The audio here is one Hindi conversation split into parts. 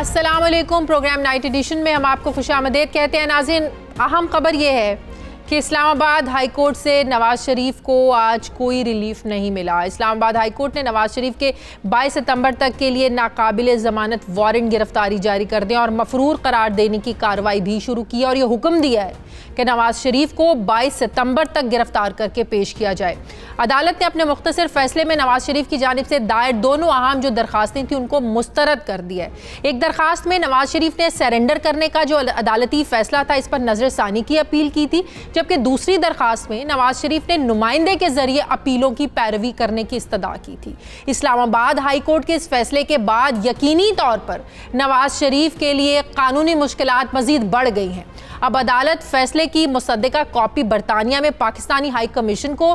अस्सलाम वालेकुम। प्रोग्राम नाइट एडिशन में हम आपको खुशामदीद कहते हैं। नाज़रीन, अहम खबर यह है कि इस्लामाबाद हाई कोर्ट से नवाज शरीफ को आज कोई रिलीफ नहीं मिला। इस्लामाबाद हाई कोर्ट ने नवाज शरीफ के 22 सितंबर तक के लिए नाकाबिले ज़मानत वारंट गिरफ्तारी जारी कर दें और मफरूर करार देने की कार्रवाई भी शुरू की और ये हुक्म दिया है कि नवाज शरीफ को 22 सितंबर तक गिरफ्तार करके पेश किया जाए। अदालत ने अपने मुख्तसर फैसले में नवाज शरीफ की जानिब से दायर दोनों अहम जो दरखास्तें थी उनको मुस्तरद कर दिया है। एक दरखास्त में नवाज शरीफ ने सरेंडर करने का जो अदालती फैसला था इस पर नजरसानी की अपील की थी, जबकि दूसरी दरखास्त में नवाज शरीफ ने नुमाइंदे के जरिए अपीलों की पैरवी करने की इस्तदा की थी। इस्लामाबाद हाई कोर्ट के इस फैसले के बाद यकीनी तौर पर नवाज शरीफ के लिए कानूनी मुश्किलात मजीद बढ़ गई हैं। अब अदालत फैसले की मुसद्दका कॉपी बरतानिया में पाकिस्तानी हाई कमीशन को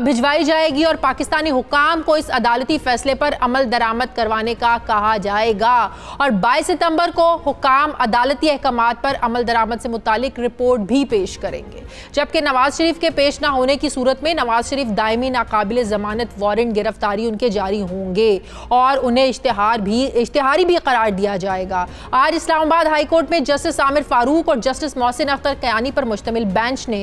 भिजवाई जाएगी और पाकिस्तानी हुकाम को इस अदालती फैसले पर अमल दरामद करवाने का कहा जाएगा और 22 सितंबर को हुकाम अदालती अहकामात पर अमल दरामद से मुतालिक रिपोर्ट भी पेश करेंगे। जबकि नवाज शरीफ के पेश ना होने की सूरत में नवाज शरीफ दायमी नाकाबिले ज़मानत वारंट गिरफ्तारी उनके जारी होंगे और उन्हें इश्तिहारी भी करार दिया जाएगा। आज इस्लामाबाद हाई कोर्ट में जस्टिस आमिर फारूक और जस्टिस मोहसिन अख्तर कयानी पर मुश्तमिल बेंच ने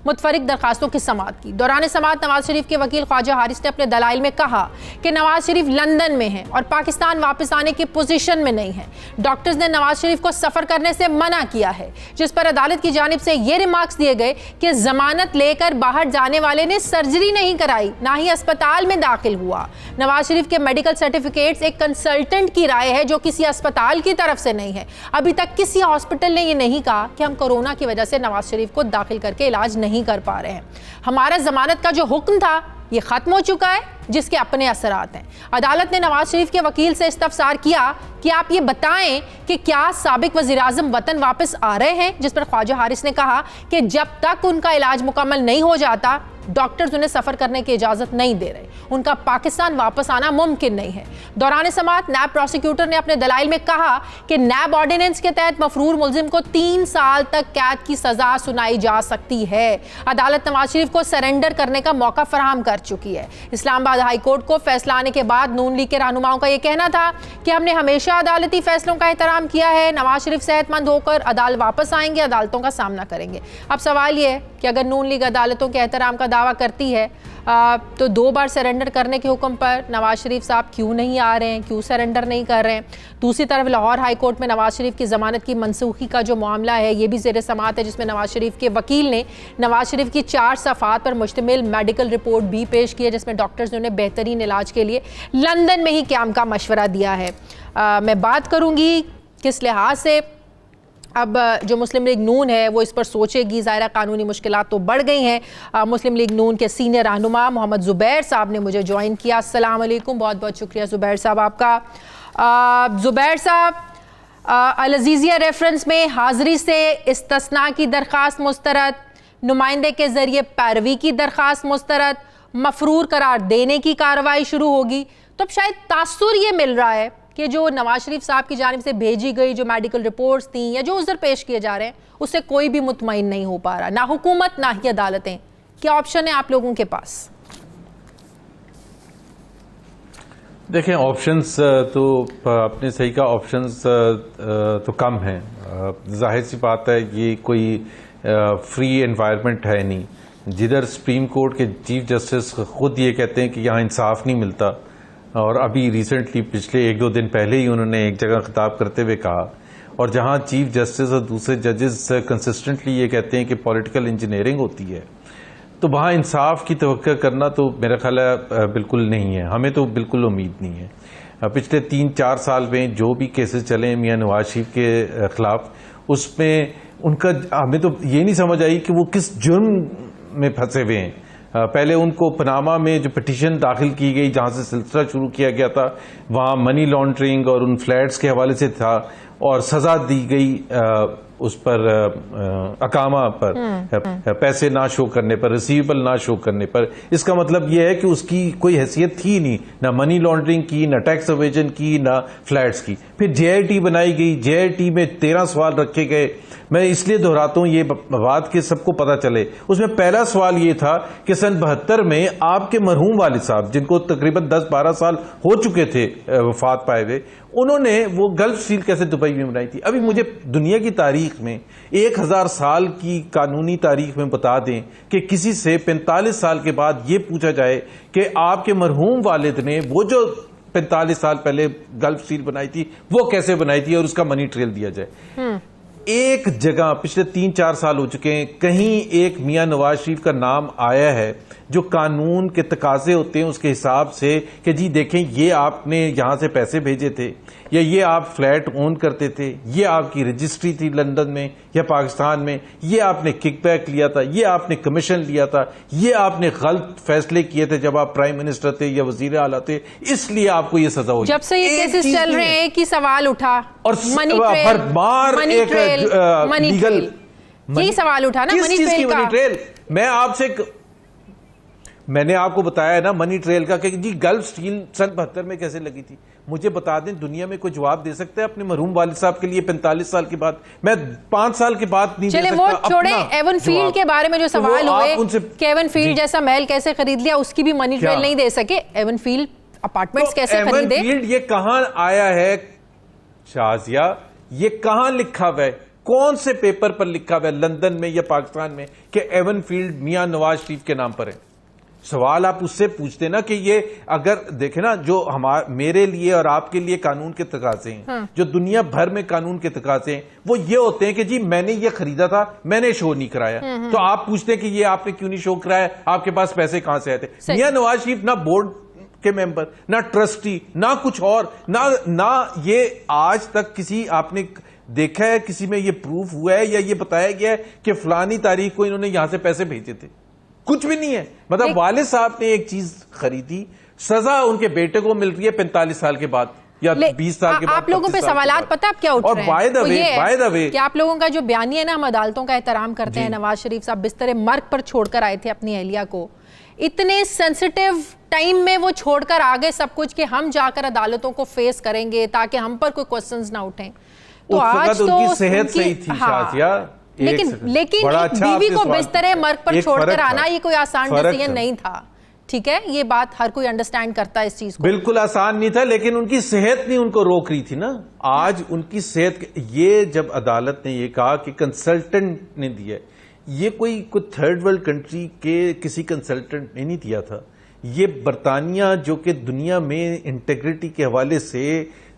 मुतफरिक दरखास्तों की समाअत की। दौरान समाअत नवाज शरीफ के वकील ख्वाजा हारिस ने अपने दलाइल में कहा कि नवाज शरीफ लंदन में हैं और पाकिस्तान वापस आने की पोजीशन में नहीं है। डॉक्टर्स ने नवाज शरीफ को सफर करने से मना किया है, जिस पर अदालत की जानिब से ये रिमार्क्स दिए गए कि जमानत लेकर बाहर जाने वाले ने सर्जरी नहीं कराई, ना ही अस्पताल में दाखिल हुआ। नवाज शरीफ के मेडिकल सर्टिफिकेट्स एक कंसल्टेंट की राय है जो किसी अस्पताल की तरफ से नहीं है। अभी तक किसी हॉस्पिटल ने यह नहीं कहा कि हम कोरोना की वजह से नवाज शरीफ को दाखिल करके इलाज नहीं कर पा रहे हैं। हमारा जमानत का जो हुक्म था ये खत्म हो चुका है, जिसके अपने असरात हैं। अदालत ने नवाज शरीफ के वकील से इस्तफसार किया कि आप ये बताएं कि क्या साबिक वज़ीर-ए-आज़म वतन वापस आ रहे हैं, जिस पर ख्वाजा हारिस ने कहा कि जब तक उनका इलाज मुकम्मल नहीं हो जाता डॉक्टर्स उन्हें सफ़र करने की इजाज़त नहीं दे रहे, उनका पाकिस्तान वापस आना मुमकिन नहीं है। दौरान समाअत नैब प्रोसिक्यूटर ने अपने दलाइल में कहा कि नैब ऑर्डिनेंस के तहत मफरूर मुल्जिम को 3 साल तक कैद की सज़ा सुनाई जा सकती है। अदालत नवाज शरीफ को सरेंडर करने का मौका फराहम कर चुकी है। इस्लामाबाद हाई कोर्ट को फैसला आने के बाद नून लीग के रहनुमाओं का यह कहना था कि हमने हमेशा अदालती फैसलों का एहतराम किया है, नवाज शरीफ सेहतमंद होकर अदालत वापस आएंगे, अदालतों का सामना करेंगे। अब सवाल यह है कि अगर नून लीग अदालतों के एहतराम का दावा करती है तो 2 बार सरेंडर करने के हुक्म पर नवाज शरीफ साहब क्यों नहीं आ रहे हैं, क्यों सरेंडर नहीं कर रहे हैं। दूसरी तरफ लाहौर हाई कोर्ट में नवाज शरीफ की ज़मानत की मनसूखी का जो मामला है ये भी ज़ेर समाअत है, जिसमें नवाज शरीफ के वकील ने नवाज शरीफ की 4 सफ़ात पर मुश्तमिल मेडिकल रिपोर्ट भी पेश की है, जिसमें डॉक्टर्स ने उन्हें बेहतरीन इलाज के लिए लंदन में ही क़याम का मशवरा दिया है। मैं बात करूँगी किस लिहाज से अब जो मुस्लिम लीग नून है वो इस पर सोचेगी। ज़ाहिर कानूनी मुश्किलात तो बढ़ गई हैं। मुस्लिम लीग नून के सीनियर रहनुमा मोहम्मद ज़ुबैर साहब ने मुझे ज्वाइन किया। अस्सलाम वालेकुम, बहुत बहुत शुक्रिया ज़ुबैर साहब आपका। ज़ुबैर साहब, अल-अज़ीज़िया रेफरेंस में हाज़िरी से इस्तिस्ना की दरख्वास्त मुस्तरद, नुमाइंदे के ज़रिए पैरवी की दरख्वास्त मुस्तरद, मफरूर करार देने की कार्रवाई शुरू होगी। तो अब शायद तासुर ये मिल रहा है कि जो नवाज शरीफ साहब की जानिब से भेजी गई जो मेडिकल रिपोर्ट्स थी या जो उधर पेश किए जा रहे हैं उससे कोई भी मुतमईन नहीं हो पा रहा, ना हुकूमत ना ही अदालतें। क्या ऑप्शन है आप लोगों के पास? देखें, ऑप्शंस तो आपने सही कहा, ऑप्शंस तो कम हैं। जाहिर सी बात है ये कोई फ्री एनवायरनमेंट है नहीं। जिधर सुप्रीम कोर्ट के चीफ जस्टिस खुद ये कहते हैं कि यहाँ इंसाफ नहीं मिलता, और अभी रिसेंटली पिछले 1-2 दिन पहले ही उन्होंने एक जगह खिताब करते हुए कहा, और जहां चीफ जस्टिस और दूसरे जजेस कंसिस्टेंटली ये कहते हैं कि पॉलिटिकल इंजीनियरिंग होती है, तो वहां इंसाफ की तवक्को करना तो मेरा ख्याल है बिल्कुल नहीं है। हमें तो बिल्कुल उम्मीद नहीं है। पिछले 3-4 साल में जो भी केसेस चले मियां नवाज शरीफ के खिलाफ, उसमें उनका हमें तो ये नहीं समझ आई कि वो किस जुर्म में फंसे हुए हैं। पहले उनको पनामा में जो पिटीशन दाखिल की गई जहां से सिलसिला शुरू किया गया था, वहां मनी लॉन्ड्रिंग और उन फ्लैट्स के हवाले से था और सजा दी गई उस पर अकामा पर पैसे ना शो करने पर, रिसीवेबल ना शो करने पर। इसका मतलब यह है कि उसकी कोई हैसियत थी नहीं, ना मनी लॉन्ड्रिंग की, ना टैक्स एवेजन की, ना फ्लैट्स की। फिर जेआईटी बनाई गई, जेआईटी में 13 सवाल रखे गए। मैं इसलिए दोहराता हूं ये बात कि सबको पता चले। उसमें पहला सवाल ये था कि सन 72 में आपके मरहूम वालिद साहब, जिनको तकरीबन 10-12 साल हो चुके थे वफात पाए हुए, उन्होंने वो गल्फ स्टील कैसे दुबई में बनाई थी। अभी मुझे दुनिया की तारीख में 1000 साल की कानूनी तारीख में बता दें कि किसी से 45 साल के बाद ये पूछा जाए कि आपके मरहूम वालिद ने वो जो 45 साल पहले गल्फ स्टील बनाई थी वो कैसे बनाई थी और उसका मनी ट्रेल दिया जाए। एक जगह पिछले 3-4 साल हो चुके हैं, कहीं एक मियां नवाज शरीफ का नाम आया है जो कानून के तकाजे होते हैं उसके हिसाब से कि जी देखें ये आपने यहां से पैसे भेजे थे या ये आप फ्लैट ओन करते थे, ये आपकी रजिस्ट्री थी लंदन में या पाकिस्तान में, ये आपने किकबैक लिया था, ये आपने कमीशन लिया था, ये आपने गलत फैसले किए थे जब आप प्राइम मिनिस्टर थे या वजीर आला थे, इसलिए आपको ये सजा हुई। जब से ये केसेस चल रहे हैं कि सवाल उठा और मनी ट्रेल, यही सवाल उठा ना मनी ट्रेल का। मैंने आपको बताया ना मनी ट्रेल का कि जी गल्फ स्टील सन 72 में कैसे लगी थी। मुझे बता दें दुनिया में कोई जवाब दे सकता है अपने मरहूम वालिद साहब के लिए 45 साल के बाद? मैं 5 साल के बाद नहीं दे सकता। वो छोड़े, एवन फील्ड के बारे में जो सवाल हुए कि एवन फील्ड जैसा महल कैसे खरीद लिया, उसकी भी मनी ट्रेल नहीं दे सके। एवन फील्ड अपार्टमेंट्स कैसे खरीदे? एवन फील्ड ये कहां आया है शाजिया? ये कहां लिखा हुआ है? कौन से पेपर पर लिखा हुआ है लंदन में या पाकिस्तान में कि एवन फील्ड मियां नवाज शरीफ के नाम पर है? सवाल आप उससे पूछते ना कि ये अगर देखे ना जो मेरे लिए और आपके लिए कानून के तकाजे हैं, जो दुनिया भर में कानून के तकाजे हैं, वो ये होते हैं कि जी मैंने ये खरीदा था, मैंने शो नहीं कराया। तो आप पूछते हैं कि ये आपने क्यों नहीं शो कराया, आपके पास पैसे कहां से आए थे? मियां नवाज शरीफ ना बोर्ड के मेंबर, ना ट्रस्टी, ना कुछ और, ना ये आज तक किसी आपने देखा है किसी में ये प्रूफ हुआ है या ये बताया गया है कि फलानी तारीख को इन्होंने यहां से पैसे भेजे थे? कुछ भी नहीं है। मतलब वालिद साहब ने एक चीज खरीदी, सजा उनके बेटे को मिल रही है 45 साल के बाद या 20 साल के बाद। आप लोगों पे सवालात पता आप क्या उठ रहे हैं? और बाय द वे कि आप लोगों का जो बयानी है ना, हम अदालतों का एहतराम करते हैं। नवाज शरीफ साहब बिस्तरे मर्ग पर छोड़कर आए थे अपनी अहलिया को, इतने सेंसिटिव टाइम में वो छोड़कर आ गए सब कुछ कि हम जाकर अदालतों को फेस करेंगे ताकि हम पर कोई क्वेश्चंस ना उठें। तो आज तो उनकी सेहत सही थी शाजिया, लेकिन एक बीवी को बिस्तरे मर्ग पर छोड़कर आना ये कोई आसान डिसीजन नहीं था। ठीक है, ये बात हर कोई अंडरस्टैंड करता है इस चीज को। बिल्कुल आसान नहीं था, लेकिन उनकी सेहत नहीं उनको रोक रही थी ना। आज उनकी सेहत, ये जब अदालत ने ये कहा कि कंसल्टेंट ने दिया, ये कोई थर्ड वर्ल्ड कंट्री के किसी कंसल्टेंट ने नहीं दिया था। ये बरतानिया जो कि दुनिया में इंटेग्रिटी के हवाले से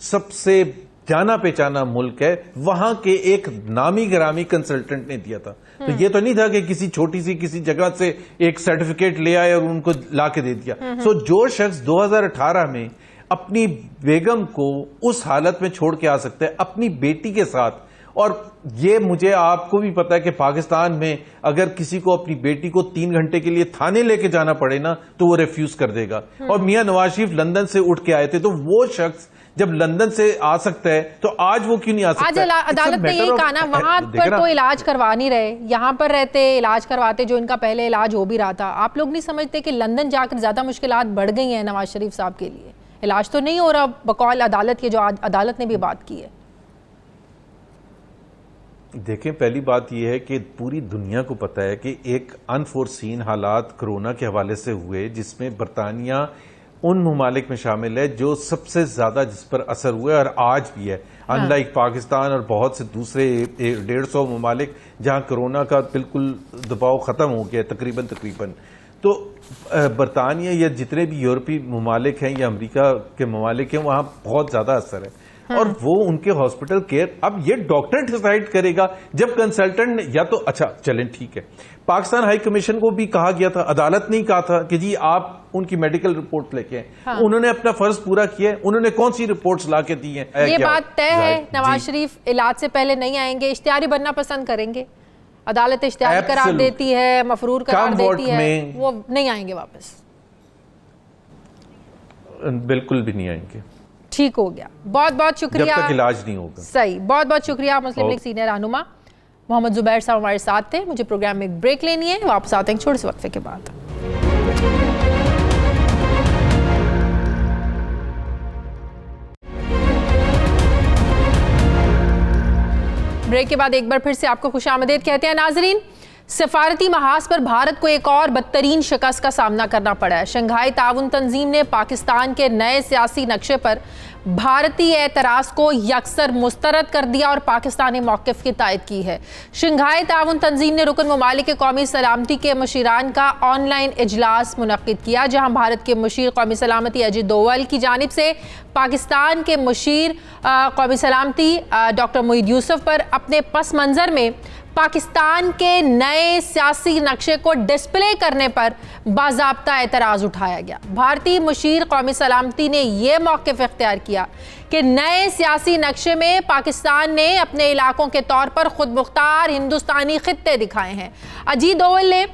सबसे जाना पहचाना मुल्क है, वहां के एक नामी गिरामी कंसल्टेंट ने दिया था। तो ये तो नहीं था कि किसी छोटी सी किसी जगह से एक सर्टिफिकेट ले आए और उनको ला के दे दिया। सो जो शख्स 2018 में अपनी बेगम को उस हालत में छोड़ के आ सकता है अपनी बेटी के साथ, और ये मुझे आपको भी पता है कि पाकिस्तान में अगर किसी को अपनी बेटी को 3 घंटे के लिए थाने लेके जाना पड़े ना तो वो रिफ्यूज कर देगा। और मियां नवाज शरीफ लंदन से उठ के आए थे, तो वो शख्स जब लंदन से आ सकता है तो आज वो क्यों नहीं आ सकता? आज अदालत ने यही कहा ना, वहां पर तो इलाज करवा नहीं रहे, यहाँ पर रहते इलाज करवाते जो इनका पहले इलाज हो भी रहा था। आप लोग नहीं समझते कि लंदन जाकर ज्यादा मुश्किलात बढ़ गई हैं नवाज शरीफ साहब के लिए? इलाज तो नहीं हो रहा बकौल अदालत के, जो अदालत ने भी बात की है। देखें, पहली बात यह है कि पूरी दुनिया को पता है कि एक अनफोर्सीन हालात कोरोना के हवाले से हुए जिसमें बरतानिया उन ममालिक में शामिल है जो सबसे ज्यादा जिस पर असर हुआ है और आज भी है। अनलाइक पाकिस्तान और बहुत से दूसरे 150 ममालिक जहां कोरोना का बिल्कुल दबाव खत्म हो गया तकरीबन। तो बरतानिया या जितने भी यूरोपीय ममालिक हैं या अमेरिका के ममालिक हैं वहां बहुत ज्यादा असर है। और वो उनके हॉस्पिटल केयर, अब ये डॉक्टर डिसाइड करेगा जब कंसल्टेंट या तो अच्छा चलें ठीक है। पाकिस्तान हाई कमीशन को भी कहा गया था, अदालत ने कहा था कि जी आप उनकी मेडिकल रिपोर्ट लेके आए। उन्होंने अपना फर्ज पूरा किया। उन्होंने कौन सी रिपोर्ट्स ला के दी हैं? ये बात तय है नवाज शरीफ इलाज से पहले नहीं आएंगे, इश्तिहारी बनना पसंद करेंगे। अदालत इश्तिहारी करार देती है, मफरूर करार देती है, वो नहीं आएंगे वापस, बिल्कुल भी नहीं आएंगे। ठीक हो गया, बहुत बहुत शुक्रिया। जब तक इलाज नहीं होगा। सही, बहुत बहुत शुक्रिया। मुस्लिम लीग सीनियर रहनुमा मोहम्मद जुबैर साहब हमारे साथ थे। मुझे प्रोग्राम में एक ब्रेक लेनी है, वापस आते हैं छोटे से वक्फे के बाद। ब्रेक के बाद एक बार फिर से आपको खुशामदीद कहते हैं नाजरीन। सिफारती महाज पर भारत को एक और बदतरीन शिकस्त का सामना करना पड़ा है। शंघाई ताउन तंजीम ने पाकिस्तान के नए सियासी नक्शे पर भारतीय एतराज को यकसर मुस्तरद कर दिया और पाकिस्तानी मौक़िफ़ की तायद की है। शंघाई ताउन तंजीम ने रुकन ममालिक के कौमी सलामती के मशीरान का ऑनलाइन इजलास मुनक्किद किया, जहां भारत के मशीर कौमी सलामती अजीत डोवल की जानिब से पाकिस्तान के मशीर कौमी सलामती डॉक्टर मोईद यूसुफ पर अपने पस मंज़र में पाकिस्तान के नए सियासी नक्शे को डिस्प्ले करने पर बाज़ाब्ता एतराज़ उठाया गया। भारतीय मशीर कौमी सलामती ने यह मौक़िफ़ इख्तियार किया कि नए सियासी नक्शे में पाकिस्तान ने अपने इलाकों के तौर पर खुद मुख्तार हिंदुस्तानी खित्ते दिखाए हैं। अजीत डोवल ने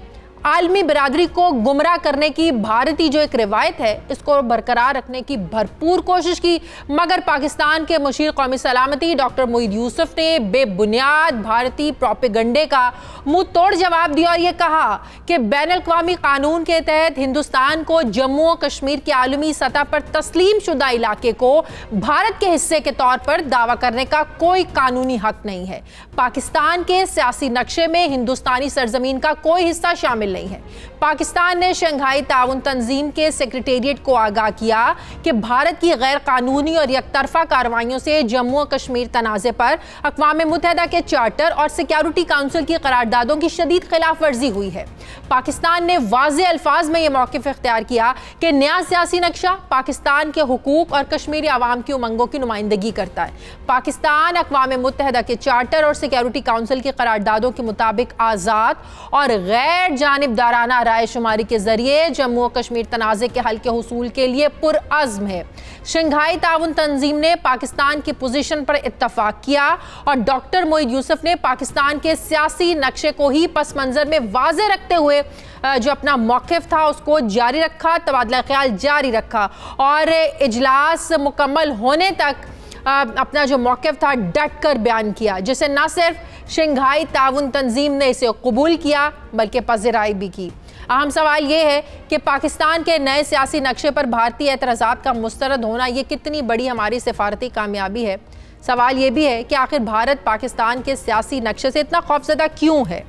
आलमी बरादरी को गुमराह करने की भारतीय जो एक रिवायत है इसको बरकरार रखने की भरपूर कोशिश की, मगर पाकिस्तान के मशीर कौमी सलामती डॉक्टर मोईद यूसुफ ने बेबुनियाद भारतीय प्रोपेगंडे का मुंह तोड़ जवाब दिया और ये कहा कि बैनुल-अक़वामी कानून के तहत हिंदुस्तान को जम्मू और कश्मीर के आलमी सतह पर तस्लीम शुदा इलाके को भारत के हिस्से के तौर पर दावा करने का कोई कानूनी हक नहीं है। पाकिस्तान के सियासी नक्शे में हिंदुस्तानी सरजमीन का कोई हिस्सा शामिल नहीं है। पाकिस्तान ने शंघाई ताउन तंजीम के सेक्रेटेरिएट को आगाह किया कि भारत की गैर कानूनी और यकतरफा कार्रवाइयों से जम्मू और कश्मीर तनाज़े पर अक़वाम मुत्तहिदा के चार्टर और सिक्योरिटी काउंसिल की करारदादों की शदीद खिलाफ वर्जी हुई है। पाकिस्तान ने वाज़े अल्फाज में यह मौक़िफ़ इख्तियार किया कि नया सियासी नक्शा पाकिस्तान के हुकूक और कश्मीरी आवाम की उमंगों की नुमाइंदगी करता है। पाकिस्तान अक़वाम मुत्तहिदा के चार्टर और सिक्योरिटी काउंसिल की करारदादों के मुताबिक आज़ाद और गैर जानिबदाराना राय शुमारी के जरिए जम्मू और कश्मीर तनाज़े के हल के हुसूल के लिए पुरअज़्म है। शंघाई ताउन तंजीम ने पाकिस्तान की पोजीशन पर इत्तफाक किया और डॉक्टर मोईद यूसुफ ने पाकिस्तान के सियासी नक्शे को ही पस मंज़र में वाज़े रखते हुए जो अपना मौक़िफ़ था उसको जारी रखा, तबादला ख्याल जारी रखा और इजलास मुकम्मल होने तक अपना जो मौक़िफ़ था डट कर बयान किया, जिसे न सिर्फ शंघाई ताउन तंजीम ने इसे कबूल किया बल्कि पज़िराई भी की। अहम सवाल ये है कि पाकिस्तान के नए सियासी नक्शे पर भारतीय एतराज़ात का मुस्तरद होना ये कितनी बड़ी हमारी सिफारती कामयाबी है। सवाल ये भी है कि आखिर भारत पाकिस्तान के सियासी नक्शे से इतना खौफज़दा क्यों है।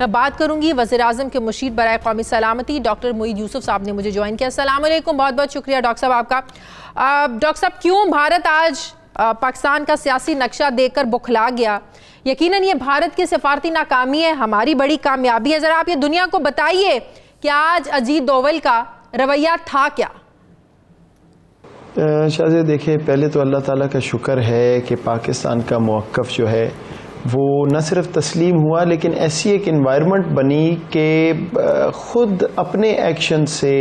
मैं बात करूंगी वज़ीर-ए-आज़म के मुशीर बराए कौमी सलामती डॉक्टर मोईद यूसुफ साहब ने मुझे ज्वाइन किया। अस्सलाम वालेकुम, बहुत बहुत शुक्रिया डॉक्टर साहब आपका। डॉक्टर साहब, क्यों भारत आज पाकिस्तान का सियासी नक्शा देकर बुखला गया? यकीनन ये भारत की सिफारती नाकामी है, हमारी बड़ी कामयाबी है। ज़रा आप ये दुनिया को बताइए कि आज अजीत डोवल का रवैया था क्या? शाहज़े, देखिए, पहले तो अल्लाह ताला का शुक्र है कि पाकिस्तान का मौक़िफ़ जो है वो न सिर्फ तस्लीम हुआ लेकिन ऐसी एक इन्वायरमेंट बनी कि ख़ुद अपने एक्शन से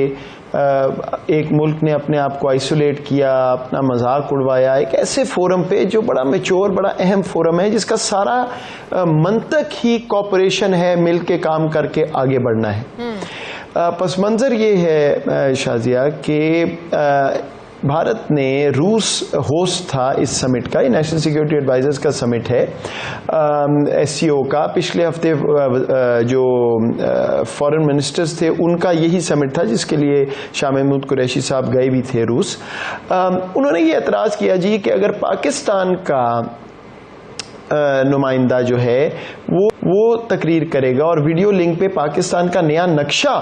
एक मुल्क ने अपने आप को आइसोलेट किया, अपना मजाक उड़वाया एक ऐसे फोरम पे जो बड़ा मैच्योर, बड़ा अहम फोरम है, जिसका सारा मंतक ही कॉपरेशन है, मिल के काम करके आगे बढ़ना है। पस मंज़र ये है शाजिया कि भारत ने, रूस होस्ट था इस समिट का, ये नेशनल सिक्योरिटी एडवाइजर्स का समिट है SCO का। पिछले हफ्ते जो फॉरेन मिनिस्टर्स थे उनका यही समिट था जिसके लिए शाह महमूद कुरैशी साहब गए भी थे रूस। उन्होंने ये एतराज़ किया जी कि अगर पाकिस्तान का नुमाइंदा जो है वो तकरीर करेगा और वीडियो लिंक पे पाकिस्तान का नया नक्शा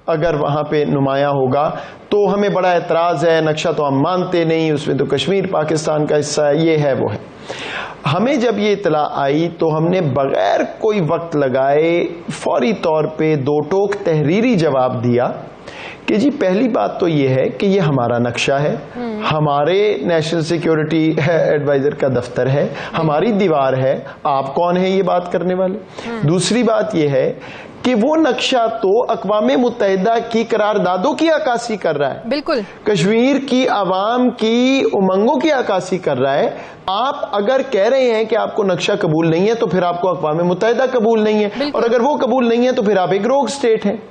अगर वहाँ पे नुमाया होगा तो हमें बड़ा एतराज़ है, नक्शा तो हम मानते नहीं, उसमें तो कश्मीर पाकिस्तान का हिस्सा है, ये है वो है। हमें जब ये इतला आई तो हमने बग़ैर कोई वक्त लगाए फौरी तौर पे दो टोक तहरीरी जवाब दिया कि जी पहली बात तो ये है कि ये हमारा नक्शा है, हमारे नेशनल सिक्योरिटी एडवाइज़र का दफ्तर है, हमारी दीवार है, आप कौन है ये बात करने वाले। दूसरी बात ये है कि वो नक्शा तो अक़वाम मुत्तहिदा की करारदादों की अक्कासी कर रहा है, बिल्कुल कश्मीर की आवाम की उमंगों की अक्कासी कर रहा है। आप अगर कह रहे हैं कि आपको नक्शा कबूल नहीं है तो फिर आपको अक़वाम मुत्तहिदा कबूल नहीं है, और अगर वो कबूल नहीं है तो फिर आप एक रोग स्टेट हैं।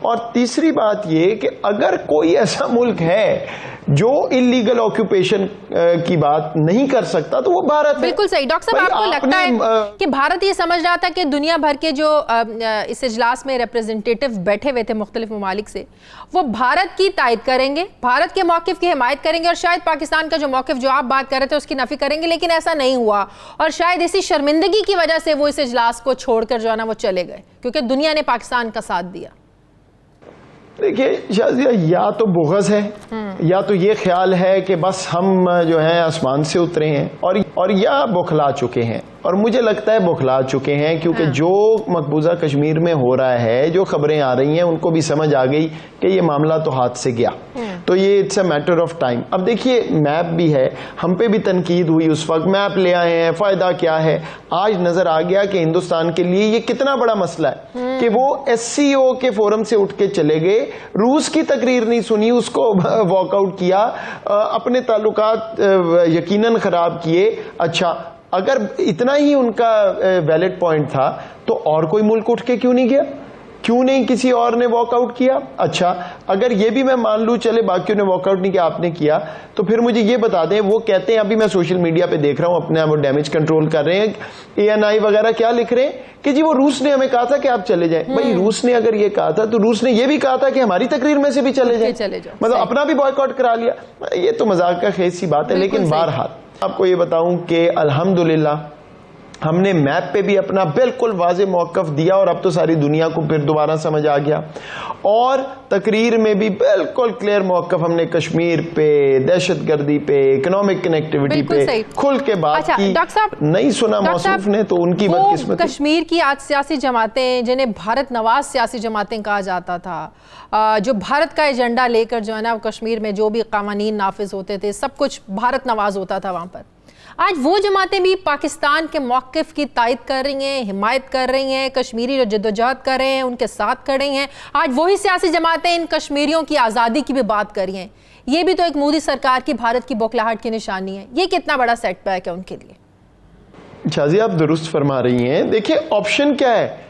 और तीसरी बात ये कि अगर कोई ऐसा मुल्क है जो इलीगल ऑक्यूपेशन की बात नहीं कर सकता तो वो भारत है। बिल्कुल सही। डॉक्टर साहब, आपको लगता है कि भारत ये समझ रहा था कि दुनिया भर के जो इस इजलास में रिप्रेजेंटेटिव बैठे हुए थे मुख्तलिफ ममालिक से, वो भारत की तायद करेंगे, भारत के मौक़िफ़ की हिमायत करेंगे और शायद पाकिस्तान का जो मौक़िफ़ जो आप बात कर रहे थे उसकी नफ़ी करेंगे, लेकिन ऐसा नहीं हुआ और शायद इसी शर्मिंदगी की वजह से वो इस इजलास को छोड़कर जो है ना वो चले गए, क्योंकि दुनिया ने पाकिस्तान का साथ दिया। देखिए शाजिया, या तो बुग़ज़ है या तो ये ख्याल है कि बस हम जो है आसमान से उतरे हैं, और या बौखला चुके हैं। और मुझे लगता है बौखला चुके हैं, क्योंकि जो मकबूजा कश्मीर में हो रहा है, जो खबरें आ रही हैं, उनको भी समझ आ गई कि ये मामला तो हाथ से गया, तो ये it's a matter of time. अब देखिए मैप भी है, हम पे भी तनकीद हुई उस वक्त, मैप ले आए हैं, फ़ायदा क्या है। आज नज़र आ गया कि हिंदुस्तान के लिए ये कितना बड़ा मसला है कि वो SCO के फोरम से उठ के चले गए, रूस की तकरीर नहीं सुनी, उसको वॉकआउट किया, अपने ताल्लुकात यकीनन ख़राब किए। अच्छा, अगर इतना ही उनका वैलिड पॉइंट था तो और कोई मुल्क उठ के क्यों नहीं गया? क्यों नहीं किसी और ने वॉकआउट किया? अच्छा, अगर ये भी मैं मान लूं चले बाकियों ने वॉकआउट नहीं किया, आपने किया, तो फिर मुझे ये बता दें, वो कहते हैं, अभी मैं सोशल मीडिया पे देख रहा हूं, अपने वो डैमेज कंट्रोल कर रहे हैं, ANI वगैरह क्या लिख रहे हैं कि जी वो रूस ने हमें कहा था कि आप चले जाएं। भाई रूस ने अगर ये कहा था तो रूस ने ये भी कहा था कि हमारी तकरीर में से भी चले जाएं, मतलब अपना भी बॉयकॉट करा लिया। ये तो मजाक का खेज सी बात है। लेकिन बहरहाल आपको ये बताऊं कि अल्हम्दुलिल्लाह हमने मैप पे भी अपना बिल्कुल वाज़े मौक़िफ़ दिया और अब तो सारी दुनिया को फिर दोबारा समझ आ गया, और तकरीर में भी बिल्कुल क्लियर मौक़िफ़ हमने कश्मीर पे, दहशतगर्दी पे, इकोनॉमिक कनेक्टिविटी पे खुल के बात की। डॉक्टर साहब, नहीं सुना मौसूफ ने तो उनकी बदकिस्मती। कश्मीर की आज सियासी जमातें, जिन्हें भारत नवाज सियासी जमातें कहा जाता था, जो भारत का एजेंडा लेकर जो है ना कश्मीर में जो भी कानून नाफिज होते थे, सब कुछ भारत नवाज होता था वहाँ पर, आज वो जमातें भी पाकिस्तान के मौक़िफ़ की तायद कर रही हैं, हिमायत कर रही हैं, कश्मीरी जो जद्दोजहद कर रहे हैं उनके साथ खड़े हैं। आज वही सियासी जमातें इन कश्मीरियों की आज़ादी की भी बात कर रही हैं। ये भी तो एक मोदी सरकार की भारत की बौखलाहट की निशानी है। ये कितना बड़ा सेटबैक है उनके लिए। शाजिया, आप दुरुस्त फरमा रही हैं। देखिए ऑप्शन क्या है,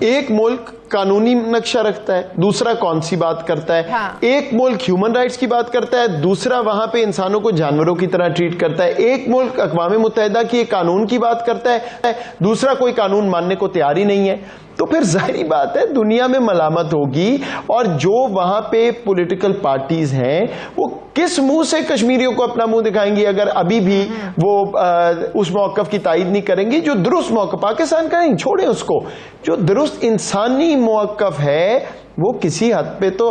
एक मुल्क कानूनी नक्शा रखता है, दूसरा कौन सी बात करता है। हाँ। एक मुल्क ह्यूमन राइट्स की बात करता है, दूसरा वहां पे इंसानों को जानवरों की तरह ट्रीट करता है। एक मुल्क अक़वाम मुत्तहिदा की कानून की बात करता है, दूसरा कोई कानून मानने को तैयार ही नहीं है। तो फिर जाहिर बात है दुनिया में मलामत होगी, और जो वहां पे पॉलिटिकल पार्टीज हैं वो किस मुंह से कश्मीरियों को अपना मुंह दिखाएंगी अगर अभी भी वो उस मौक़िफ़ की तायद नहीं करेंगी जो दुरुस्त मौक़िफ़ पाकिस्तान का नहीं, छोड़े उसको, जो दुरुस्त इंसानी मौक़िफ़ है वो किसी हद पे तो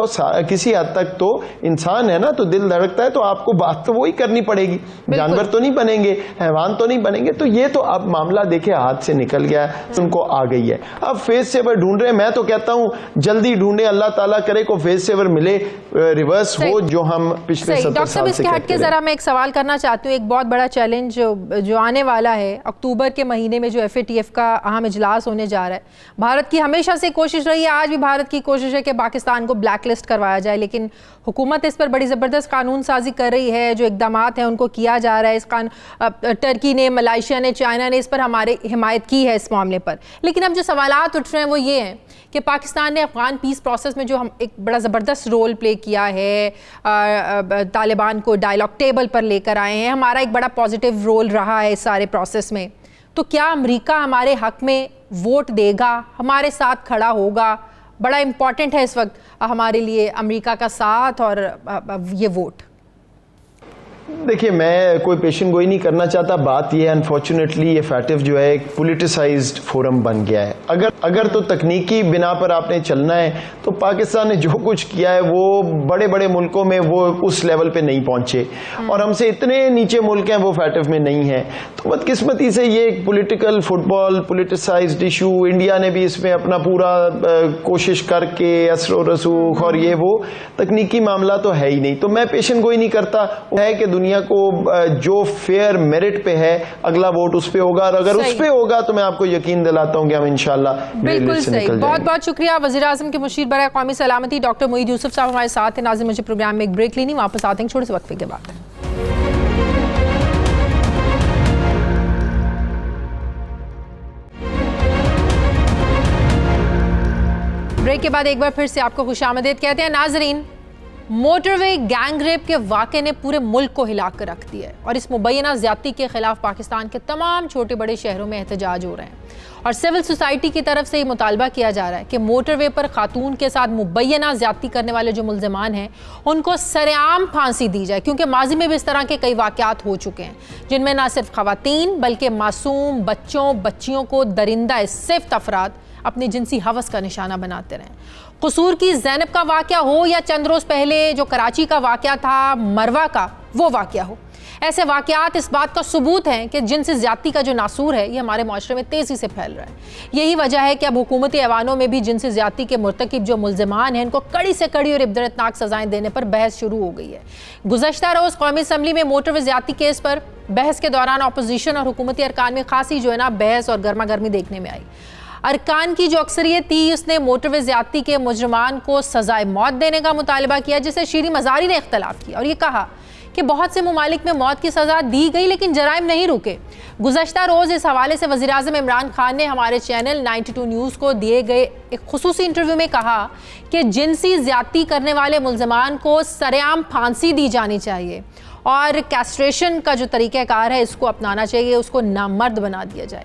किसी हद तक तो इंसान है ना, तो दिल धड़कता है, तो आपको बात तो वही करनी पड़ेगी। जानवर तो नहीं बनेंगे, हैवान तो नहीं बनेंगे। तो ये तो अब मामला देखे हाथ से निकल गया है, उनको आ गई है। अब फेस सेवर ढूंढ रहे हैं। मैं तो कहता हूं जल्दी ढूंढे, अल्लाह ताला करे को फेस सेवर मिले, रिवर्स हो जो हम पिछले 70 साल से हट के जरा मैं एक सवाल करना चाहती हूँ। एक बहुत बड़ा चैलेंज जो आने वाला है अक्टूबर के महीने में, जो FATF का अहम इजलास होने जा रहा है। भारत की हमेशा से कोशिश रही है, आज भी भारत की कोशिश कि पाकिस्तान को ब्लैक लिस्ट करवाया जाए, लेकिन हुकूमत इस पर बड़ी ज़बरदस्त कानून साजी कर रही है। जो इक़दामात हैं उनको किया जा रहा है। इस टर्की ने, मलाइशिया ने, चाइना ने इस पर हमारे हिमायत की है इस मामले पर। लेकिन अब जो सवालात उठ रहे हैं वो ये हैं कि पाकिस्तान ने अफ़गान पीस प्रोसेस में जो हम एक बड़ा ज़बरदस्त रोल प्ले किया है, तालिबान को डायलॉग टेबल पर लेकर आए हैं, हमारा एक बड़ा पॉजिटिव रोल रहा है इस सारे प्रोसेस में। तो क्या अमेरिका हमारे हक़ में वोट देगा, हमारे साथ खड़ा होगा? बड़ा इम्पॉर्टेंट है इस वक्त हमारे लिए अमेरिका का साथ और ये वोट। देखिए मैं कोई पेशन गोई नहीं करना चाहता, बात यह है अनफॉर्चुनेटली ये FATF जो है एक पोलिटिसाइज्ड फोरम बन गया है। अगर तो तकनीकी बिना पर आपने चलना है तो पाकिस्तान ने जो कुछ किया है वो बड़े बड़े मुल्कों में वो उस लेवल पे नहीं पहुंचे, और हमसे इतने नीचे मुल्क हैं वो FATF में नहीं है। तो बदकिस्मती से ये एक political football politicised issue, India ने भी इसमें अपना पूरा कोशिश करके असर रसूख और ये वो, तकनीकी मामला तो है ही नहीं। तो मैं पेशन गोई नहीं करता है कि दुनिया को जो फेयर मेरिट पे है अगला वोट उस पे होगा, और अगर उस पे होगा तो मैं आपको यकीन दिलाता हूं कि हम इंशाल्लाह बिल्कुल सही। बहुत बहुत शुक्रिया वज़ीर आज़म के मुशीर बराए क़ौमी सलामती डॉक्टर मोईद यूसुफ साहब हमारे साथ हैं। नाज़रीन, मुझे प्रोग्राम में एक ब्रेक लेनी, वापस आते हैं छोटे से वक्फे के बाद। ब्रेक के बाद एक बार फिर से आपको खुशामदीद कहते हैं। नाज़रीन, मोटरवे गैंग रेप के वाक़े ने पूरे मुल्क को हिला कर रख दिया है और इस मुबैना ज़्यादती के खिलाफ पाकिस्तान के तमाम छोटे बड़े शहरों में एहतजाज हो रहे हैं और सिविल सोसाइटी की तरफ से ये मुतालबा किया जा रहा है कि मोटरवे पर खातून के साथ मुबैना ज़्यादती करने वाले जो मुल्ज़िमान हैं उनको सरेआम फांसी दी जाए, क्योंकि माजी में भी इस तरह के कई वाक़यात हो चुके हैं जिनमें ना सिर्फ ख़वातीन बल्कि मासूम बच्चियों को दरिंदा सिफ्त अफराद अपनी जिनसी हवस का निशाना बनाते रहें। कसूर की ज़ैनब का वाक़या हो या चंद रोज़ पहले जो कराची का वाक़या था मरवा का वो वाक़या हो, ऐसे वाक़यात इस बात का सबूत हैं कि जिनसी ज़्यादती का जो नासूर है ये हमारे माशरे में तेज़ी से फैल रहा है। यही वजह है कि अब हुकूमती ऐवानों में भी जिनसी ज़्यादती के मुर्तकिब जो मुल्ज़िमान हैं इनको कड़ी से कड़ी और इबरतनाक सज़ाएँ देने पर बहस शुरू हो गई है। गुज़श्ता रोज़ कौमी असम्बली में मोटरवे ज़्यादती केस पर बहस के दौरान अपोजिशन और हुकूमती अरकान में खासी जो है ना बहस और गर्मा गर्मी देखने में आई। अरकान की जो अक्सरियत थी उसने मोटरवे ज़्यादती के मुजरमान को सज़ाए मौत देने का मुतालबा किया, जिसे शीरी मज़ारी ने इख्तलाफ किया और ये कहा कि बहुत से ममालिक में मौत की सज़ा दी गई लेकिन जराइम नहीं रुके। गुज़श्ता रोज़ इस हवाले से वज़ीर-ए-आज़म इमरान खान ने हमारे चैनल 92 न्यूज़ को दिए गए एक खुसूसी इंटरव्यू में कहा कि जिनसी ज़्यादती करने वाले मुल्ज़िमान को सरेआम फांसी दी जानी चाहिए और कैस्ट्रेशन का जो तरीक़ाकार है इसको अपनाना चाहिए, उसको नामर्द बना दिया जाए।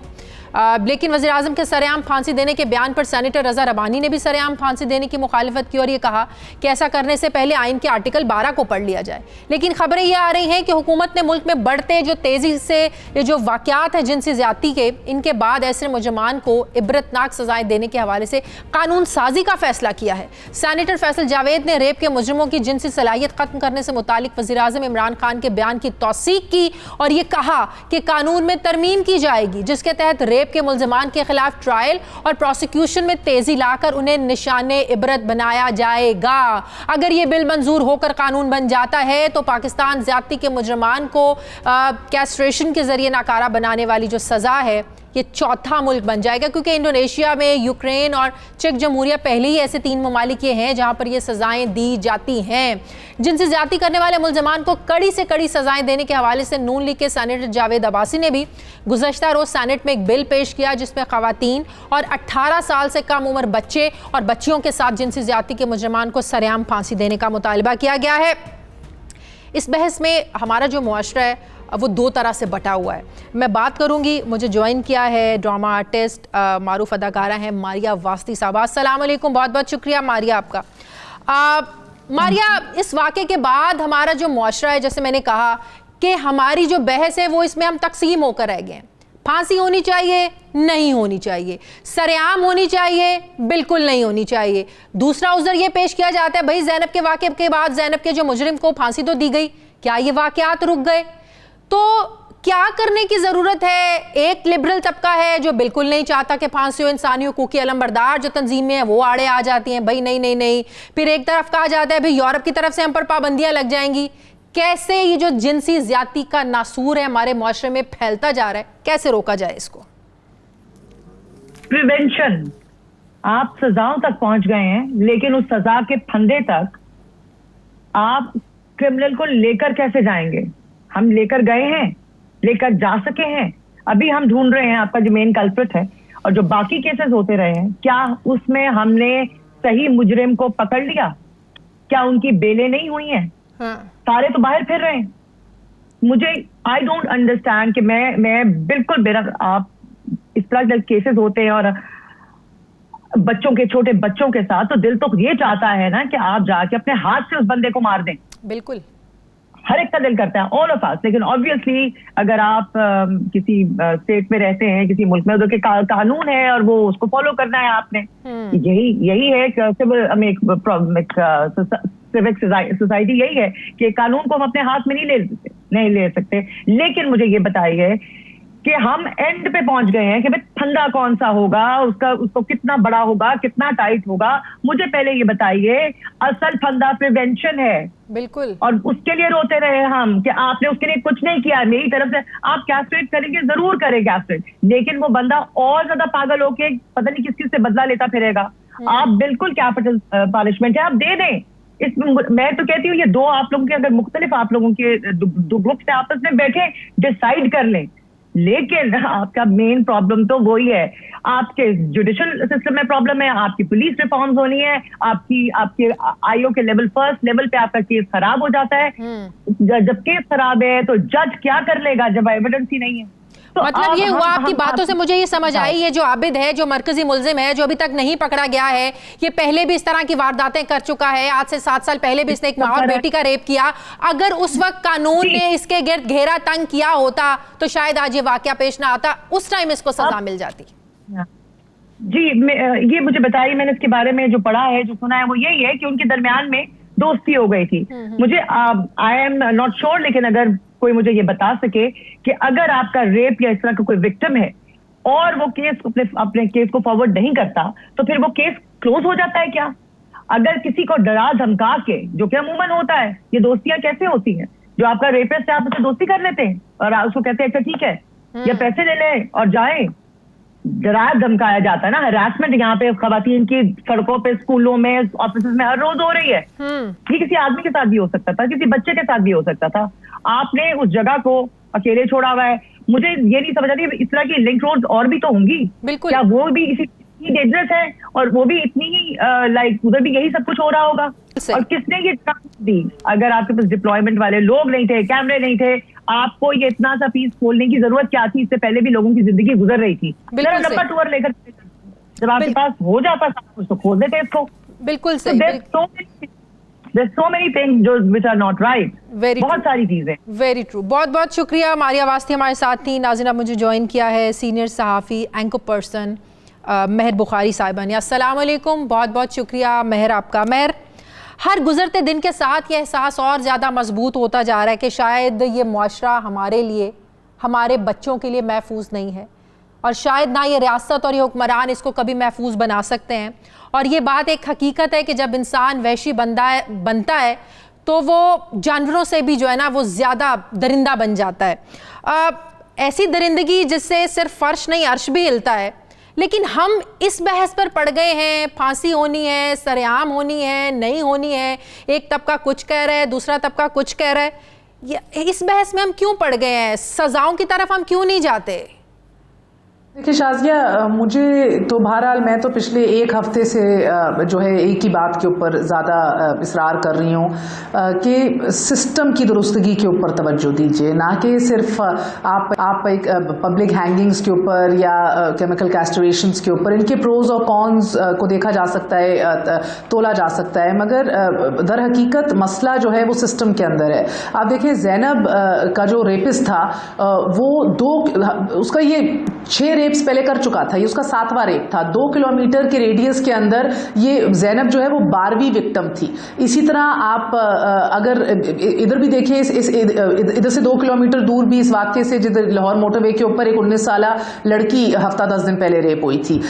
लेकिन वज़ीर-ए-आज़म के सरेआम फांसी देने के बयान पर सेनेटर रज़ा रबानी ने भी सरेआम फांसी देने की मुखालिफत की और ये कहा कि ऐसा करने से पहले आइन के आर्टिकल 12 को पढ़ लिया जाए। लेकिन खबरें ये आ रही हैं कि हुकूमत ने मुल्क में बढ़ते जो तेज़ी से ये जो वाक़यात हैं जिनसी ज़्यादती के, इनके बाद ऐसे मुजरमान को इबरतनाक सज़ाएँ देने के हवाले से कानून साजी का फैसला किया है। सेनेटर फैसल जावेद ने रेप के मुजरमों की जिनसी सलाहियत ख़त्म करने से मुतालिक वज़ीर-ए-आज़म इमरान खान के बयान की तौसीक की और ये कहा कि कानून में तरमीम की जाएगी जिसके तहत रेप के मुल्ज़िमान के खिलाफ ट्रायल और प्रोसिक्यूशन में तेजी लाकर उन्हें निशाने इबरत बनाया जाएगा। अगर ये बिल मंजूर होकर कानून बन जाता है तो पाकिस्तान ज़्यादती के मुजरमान को कैस्ट्रेशन के जरिए नाकारा बनाने वाली जो सज़ा है ये चौथा मुल्क बन जाएगा, क्योंकि इंडोनेशिया में, यूक्रेन और चेक जमहूरिया पहले ही ऐसे 3 ममालिक ये हैं जहाँ पर ये सज़ाएँ दी जाती हैं। जिनसे ज़्यादती करने वाले मुल्ज़िमान को कड़ी से कड़ी सज़ाएँ देने के हवाले से नून लीग के सेनेटर जावेद अब्बासी ने भी गुज़श्ता रोज़ सेनेट में एक बिल पेश किया जिसमें ख़वातीन और 18 साल से कम उम्र बच्चे और बच्चियों के साथ जिनसी ज़्यादती के मुजरमान को सरेआम फांसी देने का मुतालबा किया गया है। इस बहस में हमारा जो मुआशरा है वो 2 तरह से बटा हुआ है। मैं बात करूंगी, मुझे ज्वाइन किया है ड्रामा आर्टिस्ट मारूफ अदाकारा हैं मारिया वास्ती साहबा। अस्सलाम वालेकुम, बहुत बहुत शुक्रिया मारिया आपका। मारिया, इस वाक़े के बाद हमारा जो मुआशरा है, जैसे मैंने कहा कि हमारी जो बहस है वो इसमें हम तकसीम होकर रह गए। फांसी होनी चाहिए, नहीं होनी चाहिए, सरेआम होनी चाहिए, बिल्कुल नहीं होनी चाहिए। दूसरा उज़र ये पेश किया जाता है भाई ज़ैनब के वाक़े के बाद ज़ैनब के जो मुजरिम को फांसी तो दी गई, क्या ये वाक़यात रुक गए? तो क्या करने की ज़रूरत है? एक लिबरल तबका है जो बिल्कुल नहीं चाहता कि फांसी हो, इंसानी हकूक़ की अलमबरदार जो तंजीमें हैं वो आड़े आ जाती हैं, भाई नहीं नहीं नहीं। फिर एक तरफ कहा जाता है भाई यूरोप की तरफ से हम पर पाबंदियां लग जाएंगी। कैसे ये जो जिनसी ज़्यादती का नासूर है हमारे मुआशरे में फैलता जा रहा है, कैसे रोका जाए इसको? प्रिवेंशन, आप सजाओं तक पहुंच गए हैं लेकिन उस सजा के फंदे तक आप क्रिमिनल को लेकर कैसे जाएंगे? हम लेकर गए हैं, लेकर जा सके हैं? अभी हम ढूंढ रहे हैं आपका जो मेन कल्प्रिट है और जो बाकी केसेस होते रहे हैं, क्या उसमें हमने सही मुजरिम को पकड़ लिया? क्या उनकी बेलें नहीं हुई हैं? हाँ। सारे तो बाहर फिर रहे हैं। मुझे आई डोंट अंडरस्टैंड कि मैं बिल्कुल मेरा आप इस तरह के केसेस होते हैं और बच्चों के, छोटे बच्चों के साथ, तो दिल तो ये चाहता है ना कि आप जाके अपने हाथ से उस बंदे को मार दें। बिल्कुल, हर एक का दिल करता है, ऑल ऑफ अस। लेकिन ऑब्वियसली अगर आप किसी स्टेट में रहते हैं, किसी मुल्क में, तो कानून है और वो उसको फॉलो करना है आपने। यही है सिविक सोसाइटी, यही है कि कानून को हम अपने हाथ में नहीं ले सकते। लेकिन मुझे ये बताइए कि हम एंड पे पहुंच गए हैं कि भाई फंदा कौन सा होगा, उसको कितना बड़ा होगा, कितना टाइट होगा। मुझे पहले ये बताइए, असल फंदा प्रिवेंशन है। बिल्कुल, और उसके लिए रोते रहे हम कि आपने उसके लिए कुछ नहीं किया। मेरी तरफ से आप कैस्ट्रेट करेंगे, जरूर करें कैस्ट्रेट, लेकिन वो बंदा और ज्यादा पागल होके पता नहीं किस से बदला लेता फिरेगा। आप बिल्कुल कैपिटल पनिशमेंट है, आप दे दें। इसमें मैं तो कहती हूँ ये आप लोगों के, अगर मुख्तलिफ आप लोगों के दो ग्रुप्स आपस में बैठे डिसाइड कर लें लेकिन आपका मेन प्रॉब्लम तो वही है, आपके जुडिशियल सिस्टम में प्रॉब्लम है, आपकी पुलिस रिफॉर्म्स होनी है, आपके आईओ के लेवल, फर्स्ट लेवल पे आपका केस खराब हो जाता है। जब केस खराब है तो जज क्या कर लेगा जब एविडेंस ही नहीं है? तो मतलब ये हुआ आपकी बातों से मुझे ये समझ आई, ये जो आबिद है, जो मरकजी मुलजिम है, जो अभी तक नहीं पकड़ा गया है, ये पहले भी इस तरह की वारदातें कर चुका है। आज से 7 साल पहले भी इसने एक माँ और बेटी का रेप किया। अगर उस वक्त कानून ने इसके गिर्द घेरा तंग किया होता तो शायद आज ये वाकया पेश ना आता, उस टाइम इसको सजा मिल जाती। जी, ये मुझे बताइए, मैंने इसके बारे में जो पढ़ा है, जो सुना है, वो यही है कि उनके दरमियान में दोस्ती हो गई थी। मुझे आई एम नॉट श्योर, लेकिन अगर कोई मुझे ये बता सके कि अगर आपका रेप या इस तरह का कोई विक्टिम है और वो केस अपने केस को फॉरवर्ड नहीं करता तो फिर वो केस क्लोज हो जाता है क्या? अगर किसी को डरा धमका के, जो कि अमूमन होता है, ये दोस्तियां कैसे होती हैं? जो आपका रेपिस्ट है आप उससे दोस्ती कर लेते हैं और उसको कहते हैं अच्छा ठीक है, या पैसे ले लें और जाएं। डराया धमकाया जाता है ना। हरासमेंट यहाँ पे खवातीन की सड़कों पे, स्कूलों में, ऑफिस में हर रोज हो रही है। ये किसी आदमी के साथ भी हो सकता था, किसी बच्चे के साथ भी हो सकता था। आपने उस जगह को अकेले छोड़ा हुआ है। मुझे ये नहीं समझ आती, इस तरह की लिंक रोड और भी तो होंगी, क्या वो भी इसी डेंजरस है और वो भी इतनी ही लाइक उधर भी यही सब कुछ हो रहा होगा? और किसने ये दी? अगर आपके पास डिप्लॉयमेंट वाले लोग नहीं थे, कैमरे नहीं थे, आपको ये इतना सा पीस खोलने की जरूरत क्या थी? इससे पहले भी लोगों की जिंदगी गुजर रही थी। लंबा टूर लेकर जब आपके पास हो जाता सब कुछ तो खोल देते इसको। बिल्कुल सही। There's so many things which are not right. बहुत सारी चीजें। Very true. बहुत बहुत शुक्रिया। मारिया वास्ती हमारे साथ थी। नाज़रीन, अब मुझे ज्वाइन किया है सीनियर सहाफ़ी, एंकर पर्सन महर बुखारी साहिबा ने। अस्सलाम वालेकुम। बहुत बहुत शुक्रिया महर आपका। महर, हर गुजरते दिन के साथ ये एहसास और ज़्यादा मजबूत होता जा रहा है कि शायद ये मुआशरा हमारे लिए, हमारे बच्चों के लिए महफूज नहीं है और शायद ना ये रियासत और ये हुक्मरान इसको कभी महफूज बना सकते हैं। और ये बात एक हकीकत है कि जब इंसान वहशी बनता है तो वो जानवरों से भी जो है ना वो ज़्यादा दरिंदा बन जाता है। ऐसी दरिंदगी जिससे सिर्फ फर्श नहीं अर्श भी हिलता है। लेकिन हम इस बहस पर पड़ गए हैं, फांसी होनी है, सरेआम होनी है, नहीं होनी है, एक तबका कुछ कह रहा है, दूसरा तबका कुछ कह रहा है। इस बहस में हम क्यों पड़ गए हैं? सजाओं की तरफ हम क्यों नहीं जाते? देखिए शाज़िया, मुझे तो बहरहाल मैं तो पिछले एक हफ्ते से जो है एक ही बात के ऊपर ज़्यादा इसरार कर रही हूँ कि सिस्टम की दुरुस्तगी के ऊपर तवज्जो दीजिए, ना कि सिर्फ आप एक पब्लिक हैंगिंग्स के ऊपर या केमिकल कैस्ट्रेशंस के ऊपर। इनके प्रोज और कॉन्स को देखा जा सकता है, तोला जा सकता है, मगर दर हकीकत मसला जो है वो सिस्टम के अंदर है। आप देखिए ज़ैनब का जो रेपिस्ट था वो उसका ये 6 रेप्स पहले कर चुका था, ये उसका 7वां रेप था। 2 किलोमीटर के रेडियस के अंदर ये ज़ैनब जो है वो 12वीं विक्टिम थी। इसी तरह आप अगर इधर भी देखें, इधर से 2 किलोमीटर दूर भी इस वाक़े से जिधर लाहौर मोटरवे के ऊपर एक 19 साल लड़की हफ्ता 10 दिन पहले रेप हुई थी।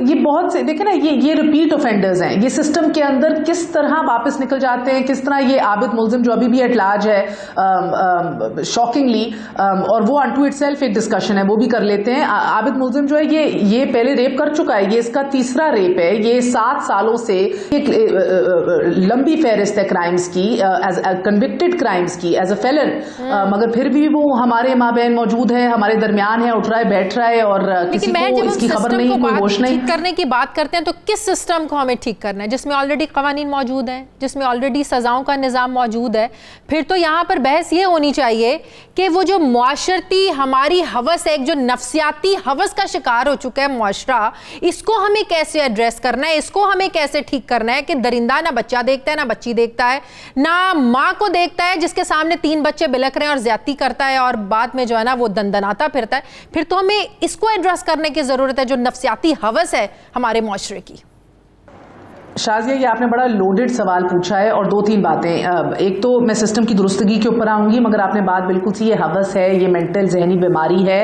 ये बहुत से देखे ना, ये रिपीट ऑफेंडर्स हैं। ये सिस्टम के अंदर किस तरह वापस निकल जाते हैं, किस तरह ये आबिद मुलजिम जो अभी भी एट लार्ज है शॉकिंगली, और वो अनटू इटसेल्फ एक डिस्कशन है, वो भी कर लेते हैं। आबिद मुलजिम जो है ये पहले रेप कर चुका है, ये इसका 3रा रेप है। ये 7 सालों से एक लंबी फहरिस्त है क्राइम्स की, एज कन्विक्टेड क्राइम्स की, एज अ फेलन, मगर फिर भी वो हमारे माँ बहन मौजूद है, हमारे दरमियान है, उठ रहा है, बैठ रहा है और किसी को इसकी खबर नहीं, कोई होश नहीं। करने की बात करते हैं तो किस सिस्टम को हमें ठीक करना है? जिसमें ऑलरेडी कवानीन मौजूद हैं, जिसमें ऑलरेडी सजाओं का निज़ाम मौजूद है। फिर तो यहाँ पर बहस ये होनी चाहिए कि वो जो मुआशरती हमारी हवस है, एक जो नफ्सियाती हवस का शिकार हो चुका है मुआशरा, इसको हमें कैसे एड्रेस करना है, इसको हमें कैसे ठीक करना है कि दरिंदा ना बच्चा देखता है, ना बच्ची देखता है, ना माँ को देखता है जिसके सामने 3 बच्चे बिलक रहे हैं और ज्यादती करता है और बाद में जो है ना वो दंदनाता फिरता है। फिर तो हमें इसको एड्रेस करने की जरूरत है, जो नफ्सियाती हवस है हमारे मुआशरे की। शाज़िया, ये आपने बड़ा लोडेड सवाल पूछा है और 2-3 बातें। एक तो मैं सिस्टम की दुरुस्तगी के ऊपर आऊँगी, मगर आपने बात बिल्कुल सी, ये हवस है, ये मेंटल जहनी बीमारी है,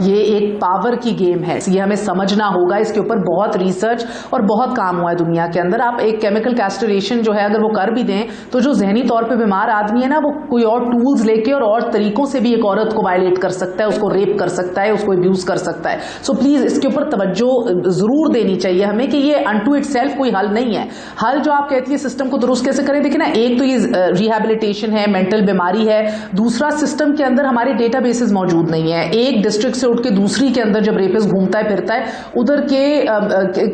ये एक पावर की गेम है, ये हमें समझना होगा। इसके ऊपर बहुत रिसर्च और बहुत काम हुआ है दुनिया के अंदर। आप एक केमिकल कैस्ट्रेशन जो है अगर वो कर भी दें तो जो जहनी तौर पर बीमार आदमी है ना, वो कोई और टूल्स लेके और तरीकों से भी एक औरत को वायलेट कर सकता है, उसको रेप कर सकता है, उसको अब्यूज़ कर सकता है। सो प्लीज़ इसके ऊपर तवज्जो ज़रूर देनी चाहिए हमें कि ये अनटू इटसेल्फ कोई हल नहीं है। हल जो आप कहती है सिस्टम को दुरुस्त कैसे करें, देखिए ना, एक तो ये रिहैबिलिटेशन है, मेंटल बीमारी है, दूसरा सिस्टम के अंदर हमारे डेटाबेसेस मौजूद नहीं है। एक डिस्ट्रिक्ट से उठ के दूसरी के अंदर जब रेपिस्ट घूमता है फिरता है, उधर के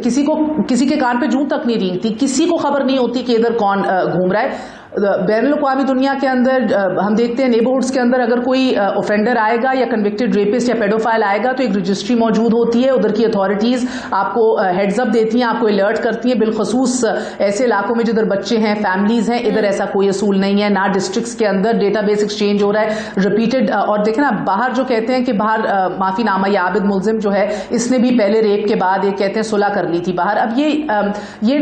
किसी के कान पे जूं तक नहीं रेंगती, किसी को खबर नहीं होती कि इधर कौन घूम रहा है। बैनुल-अक़वामी दुनिया के अंदर हम देखते हैं नेबरहुड्स के अंदर अगर कोई ऑफेंडर आएगा या कन्विक्टेड रेपिस्ट या पेडोफाइल आएगा तो एक रजिस्ट्री मौजूद होती है, उधर की अथॉरिटीज आपको हेड्स अप देती हैं, आपको अलर्ट करती हैं। बिलखसूस ऐसे इलाकों में जिधर बच्चे हैं, फैमिलीज हैं, इधर ऐसा कोई असूल नहीं है, ना डिस्ट्रिक्ट्स के अंदर डेटाबेस एक्सचेंज हो रहा है रिपीटेड। और देखें ना, बाहर जो कहते हैं कि बाहर माफीनामा या आबिद मुलजिम जो है इसने भी पहले रेप के बाद एक कहते हैं सुलह कर ली थी बाहर। अब ये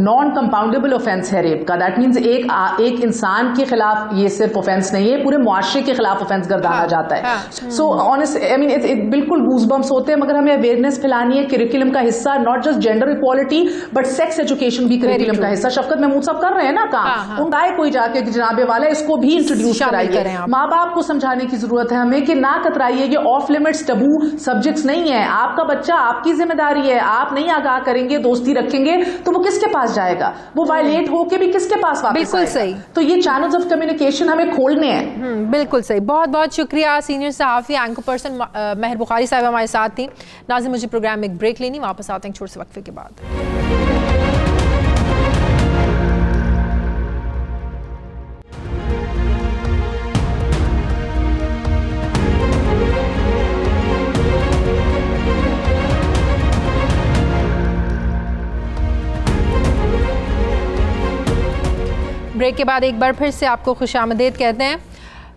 नॉन कंपाउंडेबल ऑफेंस है रेप का। दैट मीन्स एक इंसान के खिलाफ ये सिर्फ ऑफेंस नहीं है, पूरे मुआशरे के खिलाफ ऑफेंस गर्दाना जाता है। सो ऑनेस्ट आई मीन बिल्कुल गूज़बम्प्स होते हैं, मगर हमें अवेयरनेस फैलानी है। करिकुलम का हिस्सा not just gender equality but sex education भी करिकुलम का हिस्सा। शफकत महमूद साहब कर रहे हैं ना काम, उनका कोई जाके जनाबे वाला इसको भी इंट्रोड्यूस कराइए। माँ बाप को समझाने की जरूरत है हमें कि ना कतराइए, ये ऑफ लिमिट्स टबू सब्जेक्ट्स नहीं है। आपका बच्चा आपकी जिम्मेदारी है, आप नहीं आगाह करेंगे, दोस्ती रखेंगे तो वो किसके पास जाएगा, वो वायलेट होके भी किसके पास वापस आएगा। बिल्कुल सही। तो ये चैनल्स ऑफ कम्युनिकेशन हमें खोलने हैं। बिल्कुल सही। बहुत बहुत शुक्रिया। सीनियर सहाफ़ी एंकर पर्सन महर बुखारी साहब हमारे साथ थी। नाज़िम, मुझे प्रोग्राम में एक ब्रेक लेनी, वापस आते हैं छोटे से वक्फे के बाद। ब्रेक के बाद एक बार फिर से आपको खुशामदीद कहते हैं।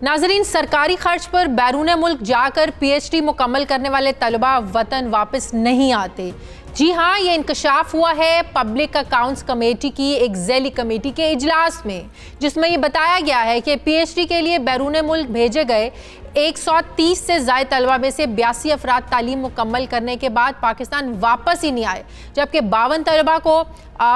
नाजरीन, सरकारी खर्च पर बैरून मुल्क जाकर PhD मुकम्मल करने वाले तलबा वतन वापस नहीं आते। जी हाँ, ये इंकशाफ हुआ है पब्लिक अकाउंट्स कमेटी की एक ज़ैली कमेटी के इजलास में, जिसमें ये बताया गया है कि PhD के लिए बैरून मुल्क भेजे गए 130 से ज़ायद तलबा में से 82 अफराद तालीम मुकम्मल करने के बाद पाकिस्तान वापस ही नहीं आए, जबकि 52 तलबा को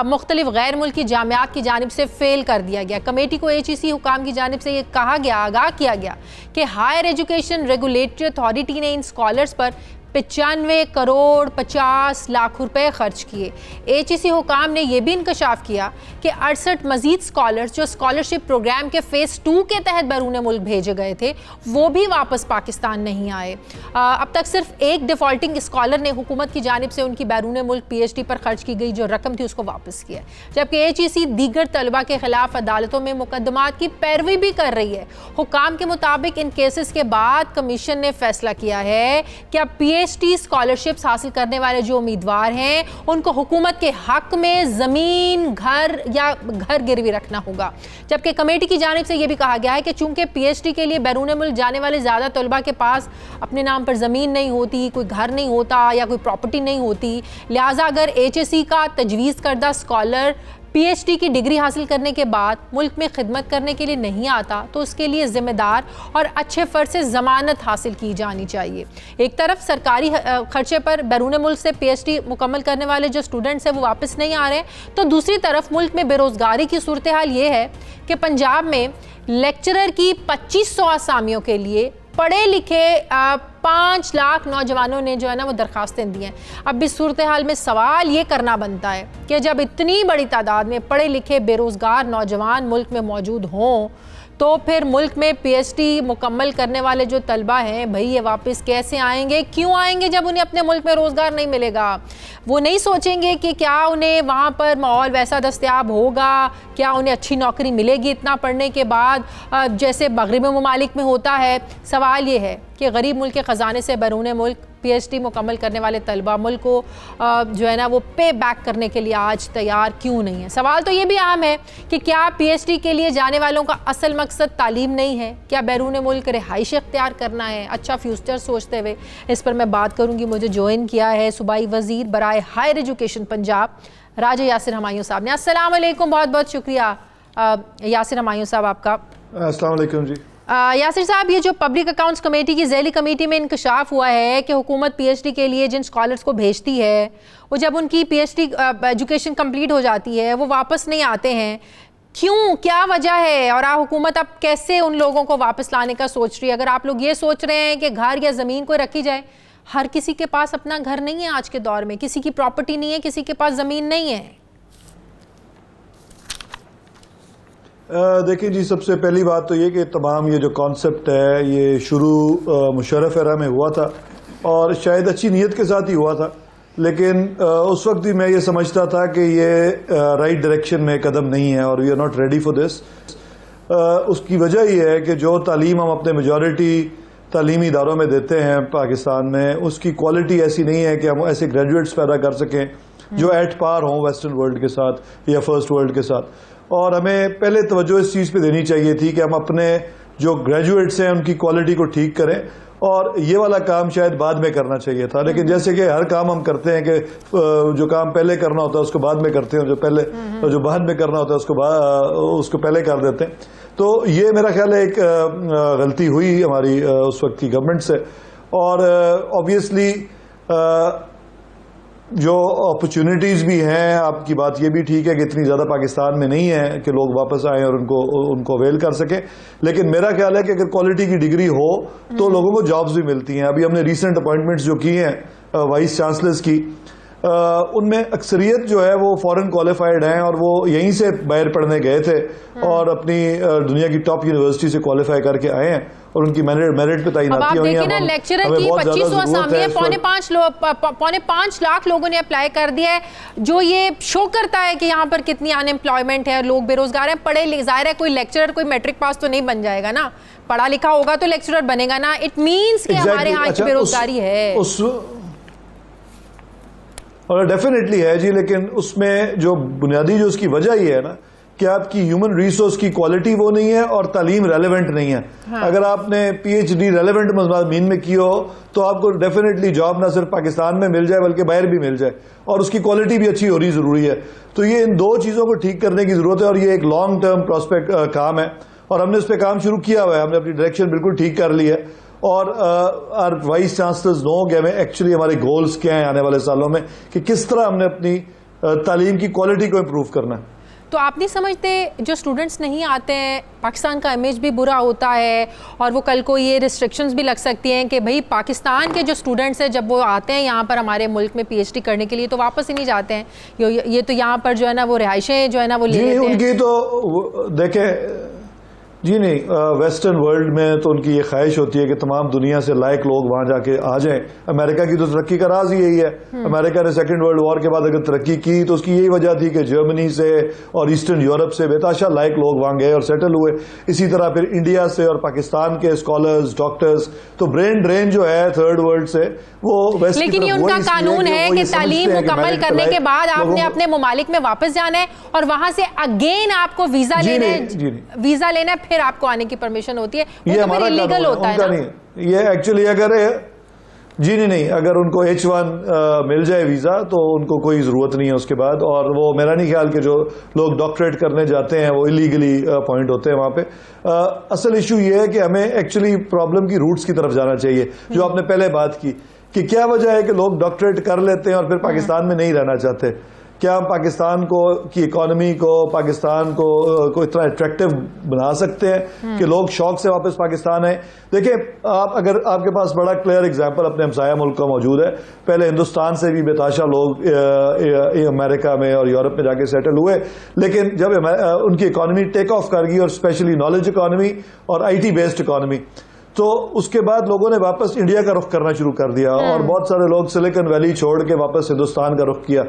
मुख्तलिफ गैर मुल्की जामियात की जानिब से फ़ेल कर दिया गया। कमेटी को HEC हुकाम की जानिब से ये कहा गया, आगाह किया गया कि हायर एजुकेशन रेगुलेटरी अथॉरिटी ने इन स्कॉलर्स पर 95 करोड़ 50 लाख रुपए खर्च किए। HEC हुकाम ने यह भी इंकशाफ किया कि 68 मजीद स्कॉलर्स जो स्कॉलरशिप प्रोग्राम के फ़ेज़ 2 के तहत बैरून मुल्क भेजे गए थे, वो भी वापस पाकिस्तान नहीं आए। अब तक सिर्फ एक डिफ़ॉल्टिंग स्कॉलर ने हुकूमत की जानिब से उनकी बैरून मुल्क PhD पर खर्च की गई जो रकम थी उसको वापस किया, जबकि HEC दीगर तलबा के खिलाफ अदालतों में मुकदमात की पैरवी भी कर रही है। हुकाम के मुताबिक इन केसेस के बाद कमीशन ने फैसला किया है कि अब PhD स्कॉलरशिप्स हासिल करने वाले जो उम्मीदवार हैं उनको हुकूमत के हक में ज़मीन, घर या घर गिरवी रखना होगा। जबकि कमेटी की जानिब से यह भी कहा गया है कि चूंकि PhD के लिए बैरून मुल्क जाने वाले ज़्यादा तलबा के पास अपने नाम पर ज़मीन नहीं होती, कोई घर नहीं होता या कोई प्रॉपर्टी नहीं होती, लिहाजा अगर HEC का तजवीज़ करदा स्कॉलर PhD की डिग्री हासिल करने के बाद मुल्क में खिदमत करने के लिए नहीं आता तो उसके लिए ज़िम्मेदार और अच्छे फ़र्ज से ज़मानत हासिल की जानी चाहिए। एक तरफ सरकारी खर्चे पर बैरून मुल्क से PhD मुकम्मल करने वाले जो स्टूडेंट्स हैं वो वापस नहीं आ रहे हैं, तो दूसरी तरफ मुल्क में बेरोज़गारी की सूरत हाल ये है कि पंजाब में लेक्चरर की 2500 आसामियों के लिए पढ़े लिखे 5 लाख नौजवानों ने जो है ना वो दरखास्तें दी हैं। अब इस सूरत हाल में सवाल ये करना बनता है कि जब इतनी बड़ी तादाद में पढ़े लिखे बेरोज़गार नौजवान मुल्क में मौजूद हों तो फिर मुल्क में PhD मुकम्मल करने वाले जो तलबा हैं भाई ये वापस कैसे आएंगे, क्यों आएंगे जब उन्हें अपने मुल्क में रोज़गार नहीं मिलेगा। वो नहीं सोचेंगे कि क्या उन्हें वहाँ पर माहौल वैसा दस्तयाब होगा, क्या उन्हें अच्छी नौकरी मिलेगी इतना पढ़ने के बाद जैसे मगरिबी ममालिक में होता है। सवाल ये है कि गरीब मुल्क के ख़जाने से बैरून मुल्क PhD मुकम्मल करने वाले तलबा मुल्क को जो है ना वो पे बैक करने के लिए आज तैयार क्यों नहीं है। सवाल तो ये भी आम है कि क्या PhD के लिए जाने वालों का असल मकसद तालीम नहीं है, क्या बैरून मुल्क रिहाइश इख्तियार करना है अच्छा फ्यूचर सोचते हुए। इस पर मैं बात करूँगी। मुझे ज्वाइन किया है सूबाई वज़ीर बराए हायर एजुकेशन पंजाब राजा यासिर हमायूं साहब ने। अस्सलाम वालेकुम, बहुत बहुत शुक्रिया यासिर हमायूं साहब आपका। अस्सलाम वालेकुम जी। यासिर साहब, ये जो पब्लिक अकाउंट्स कमेटी की ज़ैली कमेटी में इंकशाफ हुआ है कि हुकूमत PhD के लिए जिन स्कॉलर्स को भेजती है वो जब उनकी PhD एजुकेशन कंप्लीट हो जाती है वो वापस नहीं आते हैं, क्यों, क्या वजह है और हुकूमत अब कैसे उन लोगों को वापस लाने का सोच रही है। अगर आप लोग ये सोच रहे हैं कि घर या ज़मीन को रखी जाए, हर किसी के पास अपना घर नहीं है आज के दौर में, किसी की प्रॉपर्टी नहीं है, किसी के पास ज़मीन नहीं है। देखिए जी, सबसे पहली बात तो ये कि तमाम ये जो कॉन्सेप्ट है ये शुरू मुशर्रफ एरा में हुआ था और शायद अच्छी नीयत के साथ ही हुआ था, लेकिन उस वक्त भी मैं ये समझता था कि ये राइट डायरेक्शन में कदम नहीं है और we are not ready for this. उसकी वजह ये है कि जो तालीम हम अपने मेजॉरिटी तालीमी इदारों में देते हैं पाकिस्तान में, उसकी क्वालिटी ऐसी नहीं है कि हम ऐसे ग्रेजुएट्स पैदा कर सकें जो एट पार हों वेस्टर्न वर्ल्ड के साथ या फर्स्ट वर्ल्ड के साथ। और हमें पहले तवज्जो इस चीज़ पे देनी चाहिए थी कि हम अपने जो ग्रेजुएट्स हैं उनकी क्वालिटी को ठीक करें, और ये वाला काम शायद बाद में करना चाहिए था। लेकिन जैसे कि हर काम हम करते हैं कि जो काम पहले करना होता है उसको बाद में करते हैं, जो बाद में करना होता है उसको पहले कर देते हैं। तो ये मेरा ख्याल है एक गलती हुई हमारी उस वक्त की गवर्नमेंट से। और ऑब्वियसली जो अपॉर्चुनिटीज़ भी हैं, आपकी बात ये भी ठीक है कि इतनी ज़्यादा पाकिस्तान में नहीं है कि लोग वापस आएँ और उनको अवेल कर सकें, लेकिन मेरा ख्याल है कि अगर क्वालिटी की डिग्री हो तो लोगों को जॉब्स भी मिलती हैं। अभी हमने रीसेंट अपॉइंटमेंट्स जो की हैं वाइस चांसलर्स की, उनमें अक्सरियत जो है वो फॉरेन क्वालिफाइड हैं और वो यहीं से बाहर पढ़ने गए थे और अपनी दुनिया की टॉप यूनिवर्सिटी से क्वालिफाई करके आए हैं और उनकी मेरिट पे तैनाती हुई है। लेक्चरर की 2500 असामियां 5.5 लाख लोगों ने अप्लाई कर दिया है, जो ये शो करता है कि यहाँ पर कितनी अनएम्प्लॉयमेंट है, लोग बेरोजगार हैं। पढ़े ज़ाहिर है कोई लेक्चरर कोई मैट्रिक पास तो नहीं बन जाएगा ना, पढ़ा लिखा होगा तो लेक्चरर बनेगा ना। इट मीन्स कि हमारे यहाँ की बेरोजगारी है और डेफिनेटली है जी, लेकिन उसमें जो बुनियादी जो उसकी वजह ये है ना कि आपकी ह्यूमन रिसोर्स की क्वालिटी वो नहीं है और तालीम रेलेवेंट नहीं है। हाँ। अगर आपने पीएचडी रेलेवेंट मज़ामीन में की हो तो आपको डेफिनेटली जॉब ना सिर्फ पाकिस्तान में मिल जाए बल्कि बाहर भी मिल जाए, और उसकी क्वालिटी भी अच्छी होनी ज़रूरी है। तो ये इन दो चीज़ों को ठीक करने की ज़रूरत है और ये एक लॉन्ग टर्म प्रोस्पेक्ट काम है और हमने उस पर काम शुरू किया हुआ है। हमने अपनी डायरेक्शन बिल्कुल ठीक कर ली है और वाइस चांसलर्स नो कि हमें एक्चुअली हमारे गोल्स क्या हैं आने वाले सालों में, कि किस तरह हमने अपनी तालीम की क्वालिटी को इम्प्रूव करना है। तो आप नहीं समझते जो स्टूडेंट्स नहीं आते हैं, पाकिस्तान का इमेज भी बुरा होता है और वो कल को ये रिस्ट्रिक्शंस भी लग सकती हैं कि भाई पाकिस्तान के जो स्टूडेंट्स हैं जब वो आते हैं यहाँ पर हमारे मुल्क में पीएचडी करने के लिए तो वापस ही नहीं जाते हैं। ये तो यहाँ पर जो है ना वो रिहाइशें जो है ना वो ले लेते हैं। उनकी तो देखें जी नहीं, वेस्टर्न वर्ल्ड में तो उनकी ये ख्वाहिश होती है कि तमाम दुनिया से लायक लोग वहां जाके आ जाएं। अमेरिका की तो तरक्की का राज ही यही है। अमेरिका ने सेकंड वर्ल्ड वॉर के बाद अगर तरक्की की तो उसकी यही वजह थी कि जर्मनी से और ईस्टर्न यूरोप से बेताशा लायक लोग वहां गए और सेटल हुए। इसी तरह फिर इंडिया से और पाकिस्तान के स्कॉलर्स, डॉक्टर्स, तो ब्रेन ड्रेन जो है थर्ड वर्ल्ड से वो वेस्ट। लेकिन ये उनका कानून है कि तालीम मुकम्मल करने के बाद आपने अपने ममालिक में वापस जाना है और वहां से अगेन आपको वीजा लेना है, फिर आपको आने की परमिशन होती है। वो ये तो फिर इलीगल होता है ना? नहीं, ये एक्चुअली अगर जी नहीं, अगर उनको H1 मिल जाए वीजा तो उनको कोई जरूरत नहीं है उसके बाद। और वो मेरा नहीं ख्याल कि जो लोग डॉक्टरेट करने जाते हैं वो इलीगली अपॉइंट होते हैं वहां पे। असल इशू ये है कि हमें एक्चुअली प्रॉब्लम की रूट्स की तरफ जाना चाहिए, जो आपने पहले बात की कि क्या वजह है कि लोग डॉक्टरेट कर लेते हैं और फिर पाकिस्तान में नहीं रहना चाहते। क्या हम पाकिस्तान की इकोनॉमी को, पाकिस्तान को इतना अट्रैक्टिव बना सकते हैं कि लोग शौक से वापस पाकिस्तान आए? देखिए, अगर आपके पास बड़ा क्लियर एग्जांपल अपने हमसाया मुल्क का मौजूद है। पहले हिंदुस्तान से भी बेताशा लोग अमेरिका में और यूरोप में जाके सेटल हुए, लेकिन जब उनकी इकोनॉमी टेक ऑफ कर गई और स्पेशली नॉलेज इकोनॉमी और IT बेस्ड इकोनॉमी, तो उसके बाद लोगों ने वापस इंडिया का रुख करना शुरू कर दिया और बहुत सारे लोग सिलिकॉन वैली छोड़ के वापस हिंदुस्तान का रुख किया।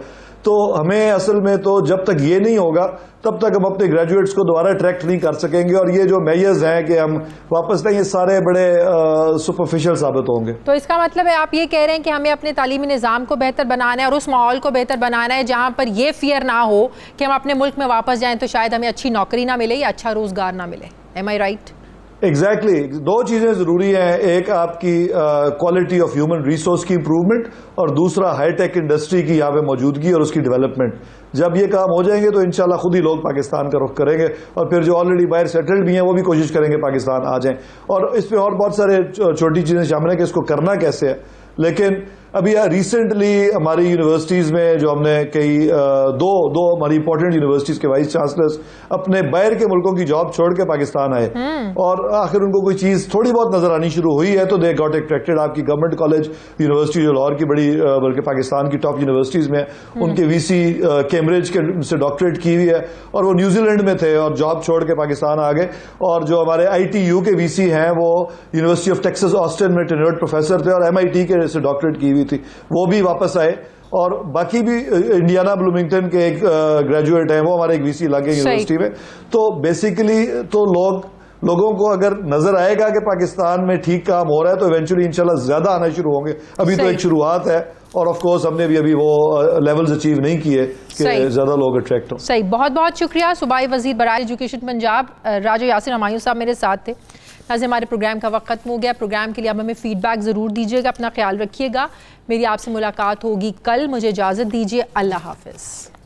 तो हमें असल में तो जब तक ये नहीं होगा तब तक हम अपने ग्रेजुएट्स को दोबारा अट्रैक्ट नहीं कर सकेंगे और ये जो मेजर्स हैं कि हम वापस नहीं, ये सारे बड़े सुपरफिशियल साबित होंगे। तो इसका मतलब है आप ये कह रहे हैं कि हमें अपने तालीमी निज़ाम को बेहतर बनाना है और उस माहौल को बेहतर बनाना है जहाँ पर ये फियर ना हो कि हम अपने मुल्क में वापस जाएं तो शायद हमें अच्छी नौकरी ना मिले या अच्छा रोजगार ना मिले। एम आई राइट? एग्जैक्टली दो चीजें जरूरी हैं, एक आपकी क्वालिटी ऑफ ह्यूमन रिसोर्स की इंप्रूवमेंट और दूसरा हाईटेक इंडस्ट्री की यहाँ पे मौजूदगी और उसकी डेवलपमेंट। जब ये काम हो जाएंगे तो इंशाल्लाह खुद ही लोग पाकिस्तान का रुख करेंगे और फिर जो ऑलरेडी बाहर सेटल्ड भी हैं वो भी कोशिश करेंगे पाकिस्तान आ जाएं। और इसमें और बहुत सारे छोटी चीजें शामिल हैं कि इसको करना कैसे है, लेकिन अभी रिसेंटली हमारी यूनिवर्सिटीज में जो हमने कई दो हमारी इंपॉर्टेंट यूनिवर्सिटीज के वाइस चांसलर्स अपने बाहर के मुल्कों की जॉब छोड़ के पाकिस्तान आए और आखिर उनको कोई चीज थोड़ी बहुत नजर आनी शुरू हुई है तो दे गॉट अट्रैक्टेड। आपकी गवर्नमेंट कॉलेज यूनिवर्सिटी जो लाहौर की बड़ी बल्कि पाकिस्तान की टॉप यूनिवर्सिटीज में उनके वीसी कैम्ब्रिज के से डॉक्टरेट की हुई है और वो न्यूजीलैंड में थे और जॉब छोड़ के पाकिस्तान आ गए। और जो हमारे ITU के वीसी हैं वो यूनिवर्सिटी ऑफ टेक्सास ऑस्टिन में टेन्योर्ड प्रोफेसर थे और MIT के से डॉक्टरेट की हुई थी, वो भी वापस आए। और बाकी भी इंडियाना ब्लूमिंगटन के एक ग्रेजुएट हैं, वो हमारे एक वीसी लगे यूनिवर्सिटी में। तो बेसिकली तो लोगों को अगर नजर आएगा कि पाकिस्तान में ठीक काम हो रहा है तो इवेंचुअली इंशाल्लाह ज्यादा आना शुरू होंगे। अभी तो एक शुरुआत है और ऑफ कोर्स हमने भी अभी वो लेवल्स अचीव नहीं किए कि ज्यादा लोग अट्रैक्ट हो। सही, बहुत बहुत शुक्रिया। सूबाई वजीर बराए एजुकेशन पंजाब राजा यासिर हमायूं साहब मेरे साथ थे। नाज़रीन, हमारे प्रोग्राम का वक्त खत्म हो गया। प्रोग्राम के लिए आप हमें फीडबैक ज़रूर दीजिएगा, अपना ख्याल रखिएगा। मेरी आपसे मुलाकात होगी कल। मुझे इजाज़त दीजिए, अल्लाह हाफिज़।